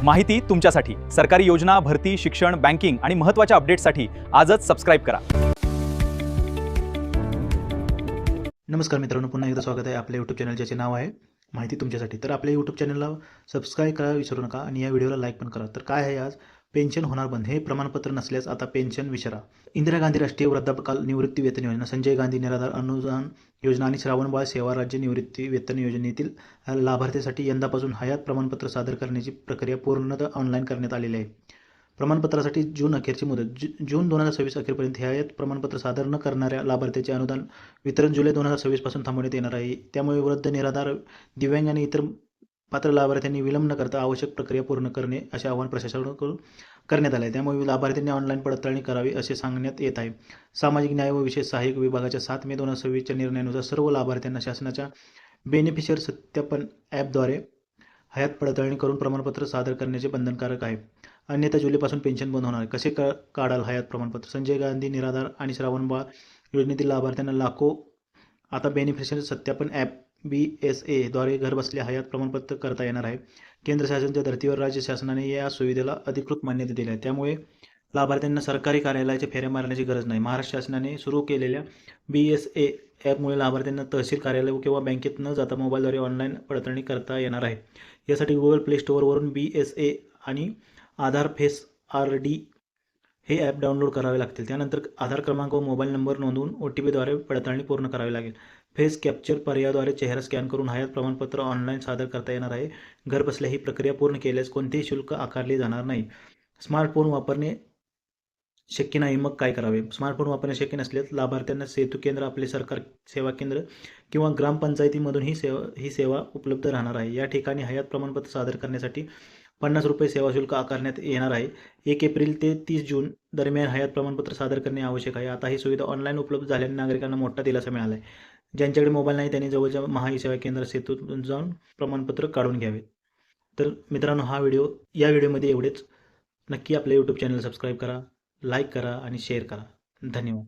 माहिती तुमच्यासाठी सरकारी योजना, भरती, शिक्षण, बँकिंग आणि महत्त्वाच्या अपडेट्ससाठी आजच सबस्क्राइब करा. नमस्कार मित्रांनो, पुन्हा एकदा स्वागत आहे आपल्या यूट्यूब चॅनल ज्याचे नाव आहे माहिती तुमच्यासाठी. तर आपल्या यूट्यूब चॅनलला सबस्क्राईब करायला विसरू नका आणि या व्हिडिओला लाईक पण करा. तर काय आहे आज, पेन्शन होणार बंद, हे प्रमाणपत्र नसल्यास आता पेन्शन विचारा. इंदिरा गांधी राष्ट्रीय वृद्धापकाल निवृत्ती वेतन योजना, संजय गांधी निराधार अनुदान योजना आणि श्रावणबाळ सेवा राज्य निवृत्ती वेतन योजनेतील लाभार्थीसाठी यंदापासून हयात प्रमाणपत्र सादर करण्याची प्रक्रिया पूर्णतः ऑनलाईन करण्यात आलेली आहे. प्रमाणपत्रासाठी जून अखेरची मुदत. जून 2026 अखेरपर्यंत हयात प्रमाणपत्र सादर न करणाऱ्या लाभार्थ्याचे अनुदान वितरण जुलै 2026 पासून थांबवण्यात येणार आहे. त्यामुळे वृद्ध, निराधार, दिव्यांग आणि इतर पात्र लाभार्थ्यांनी विलंब न करता आवश्यक प्रक्रिया पूर्ण करणे असे आवाहन प्रशासनाकडून करण्यात आले आहे. त्यामुळे लाभार्थ्यांनी ऑनलाईन पडताळणी करावी असे सांगण्यात येत आहे. सामाजिक न्याय व विशेष सहाय्यक विभागाच्या 7 मे 2026 निर्णयानुसार सर्व लाभार्थ्यांना शासनाच्या बेनिफिशियर सत्यापन ॲपद्वारे हयात पडताळणी करून प्रमाणपत्र सादर करण्याचे बंधनकारक आहे. अन्यथा जुलैपासून पेन्शन बंद होणार आहे. कसे काढाल हयात प्रमाणपत्र? संजय गांधी निराधार आणि श्रावणबाळ योजनेतील लाभार्थ्यांना आता बेनिफिशियर सत्यापन ॲप BSA द्वारे घरबसल्या हयात प्रमाणपत्र करता येणार आहे. केंद्र शासनाच्या धर्तीवर राज्य शासनाने या सुविधेला अधिकृत मान्यता दिली आहे. त्यामुळे लाभार्थ्यांना सरकारी कार्यालयाच्या फेऱ्या मारण्याची गरज नाही. महाराष्ट्र शासनाने सुरू केलेल्या BSA ॲपमुळे लाभार्थ्यांना तहसील कार्यालय किंवा बँकेत न जाता मोबाईलद्वारे ऑनलाईन पडताळणी करता येणार आहे. यासाठी गुगल प्ले स्टोअरवरून BSA आणि आधार फेस RD हे ॲप डाउनलोड करावे लागतील. त्यानंतर आधार क्रमांक व मोबाईल नंबर नोंदवून OTPद्वारे पडताळणी पूर्ण करावी लागेल. फेस कॅप्चर पर्यायाद्वारे चेहरा स्कॅन करून हयात प्रमाणपत्र ऑनलाईन सादर करता येणार आहे. घरबसल्या ही प्रक्रिया पूर्ण केल्यास कोणतेही शुल्क आकारले जाणार नाही. स्मार्टफोन वापरणे शक्य नाही, मग काय करावे? स्मार्टफोन वापरणे शक्य नसल्यास लाभार्थ्यांना सेतू केंद्र, आपले सरकार सेवा केंद्र किंवा ग्रामपंचायतीमधून ही सेवा उपलब्ध राहणार आहे. या ठिकाणी हयात प्रमाणपत्र सादर करण्यासाठी 50 रुपये सेवा शुल्क आकारण्यात येणार आहे. 1 एप्रिल ते 30 जून दरम्यान हयात प्रमाणपत्र सादर करणे आवश्यक आहे. आता ही सुविधा ऑनलाईन उपलब्ध झाल्याने नागरिकांना मोठा दिलासा मिळाला आहे. ज्यांच्याकडे मोबाईल नाही त्यांनी जवळच्या महाई-सेवा केंद्र सेतूतून जाऊन प्रमाणपत्र काढून घ्यावे. तर मित्रांनो, या व्हिडिओमध्ये एवढेच. नक्की आपल्या यूट्यूब चॅनल सबस्क्राईब करा, लाईक करा आणि शेअर करा. धन्यवाद.